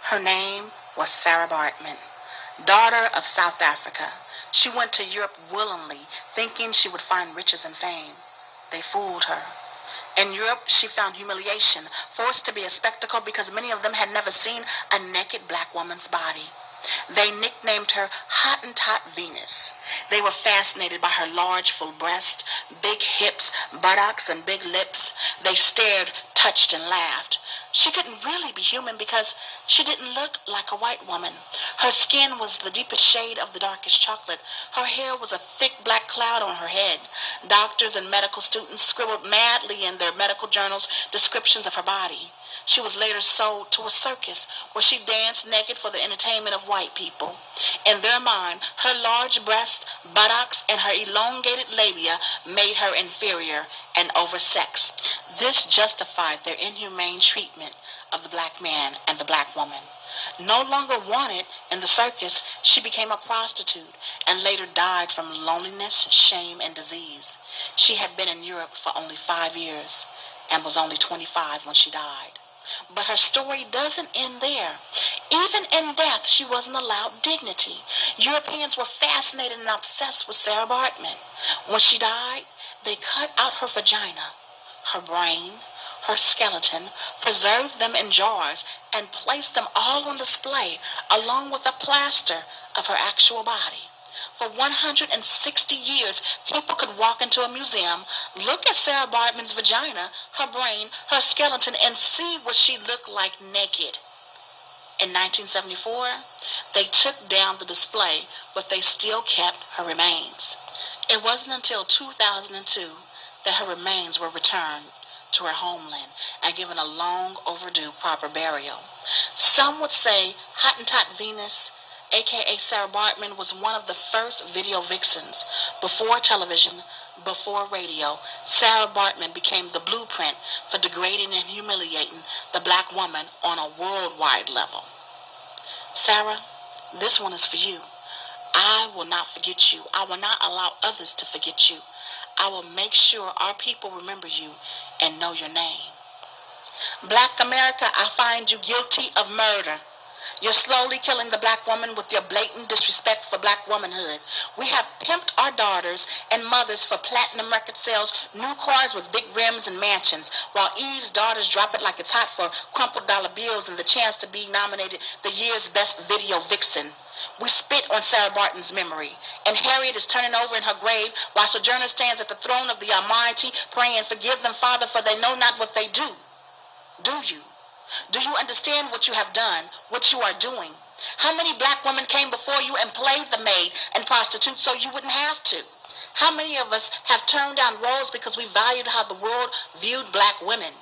Her name was Sara Baartman, daughter of South Africa. She went to Europe willingly, thinking she would find riches and fame. They fooled her. In Europe, she found humiliation, forced to be a spectacle because many of them had never seen a naked black woman's body. They nicknamed her Hottentot Venus. They were fascinated by her large, full breasts, big hips, buttocks, and big lips. They stared, touched, and laughed. She couldn't really be human because she didn't look like a white woman. Her skin was the deepest shade of the darkest chocolate. Her hair was a thick black cloud on her head. Doctors and medical students scribbled madly in their medical journals descriptions of her body. She was later sold to a circus where she danced naked for the entertainment of white people. In their mind, her large breasts, buttocks, and her elongated labia made her inferior and oversexed. This justified their inhumane treatment of the black man and the black woman. No longer wanted in the circus, she became a prostitute and later died from loneliness, shame, and disease. She had been in Europe for only 5 years and was only 25 when she died. But her story doesn't end there. Even in death, she wasn't allowed dignity. Europeans were fascinated and obsessed with Sara Baartman. When she died, they cut out her vagina, her brain, her skeleton, preserved them in jars, and placed them all on display, along with a plaster of her actual body. For 160 years, people could walk into a museum, look at Sara Baartman's vagina, her brain, her skeleton, and see what she looked like naked. In 1974, they took down the display, but they still kept her remains. It wasn't until 2002 that her remains were returned to her homeland and given a long overdue proper burial. Some would say Hottentot Venus, aka Sara Baartman, was one of the first video vixens. Before television, before radio, Sara Baartman became the blueprint for degrading and humiliating the black woman on a worldwide level. Sara, this one is for you. I will not forget you. I will not allow others to forget you. I will make sure our people remember you and know your name. Black America, I find you guilty of murder. You're slowly killing the black woman with your blatant disrespect for black womanhood. We have pimped our daughters and mothers for platinum record sales, new cars with big rims and mansions, while Eve's daughters drop it like it's hot for crumpled dollar bills and the chance to be nominated the year's best video vixen. We spit on Sara Baartman's memory, and Harriet is turning over in her grave while Sojourner stands at the throne of the Almighty, praying, "Forgive them, Father, for they know not what they do." Do you? Do you understand what you have done, what you are doing? How many black women came before you and played the maid and prostitute so you wouldn't have to? How many of us have turned down roles because we valued how the world viewed black women?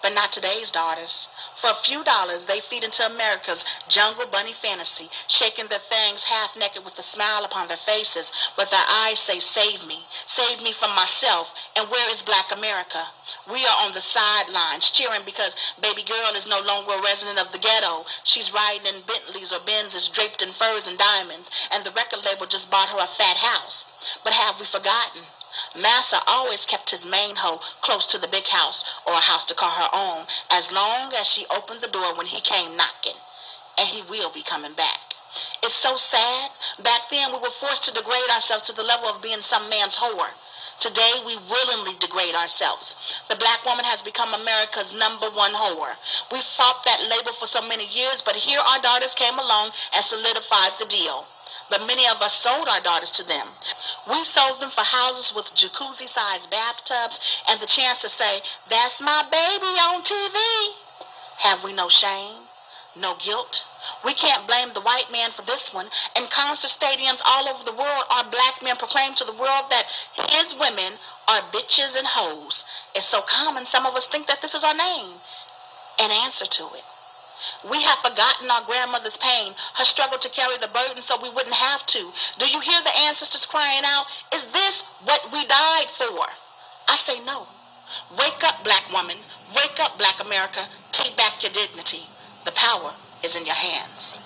But not today's daughters. For a few dollars, they feed into America's jungle bunny fantasy, shaking their fangs half naked with a smile upon their faces, with their eyes say, "Save me from myself." And where is black America? We are on the sidelines, cheering because baby girl is no longer a resident of the ghetto. She's riding in Bentleys or Benzes draped in furs and diamonds, and the record label just bought her a fat house. But have we forgotten? Massa always kept his main hoe close to the big house or a house to call her own, as long as she opened the door when he came knocking. And he will be coming back. It's so sad. Back then we were forced to degrade ourselves to the level of being some man's whore. Today we willingly degrade ourselves. The black woman has become America's #1 whore. We fought that label for so many years, but here our daughters came along and solidified the deal. But many of us sold our daughters to them. We sold them for houses with jacuzzi-sized bathtubs and the chance to say, "That's my baby on TV." Have we no shame? No guilt? We can't blame the white man for this one. In concert stadiums all over the world, our black men proclaim to the world that his women are bitches and hoes. It's so common, some of us think that this is our name and answer to it. We have forgotten our grandmother's pain, her struggle to carry the burden so we wouldn't have to. Do you hear the ancestors crying out, "Is this what we died for?" I say no. Wake up, black woman. Wake up, black America. Take back your dignity. The power is in your hands.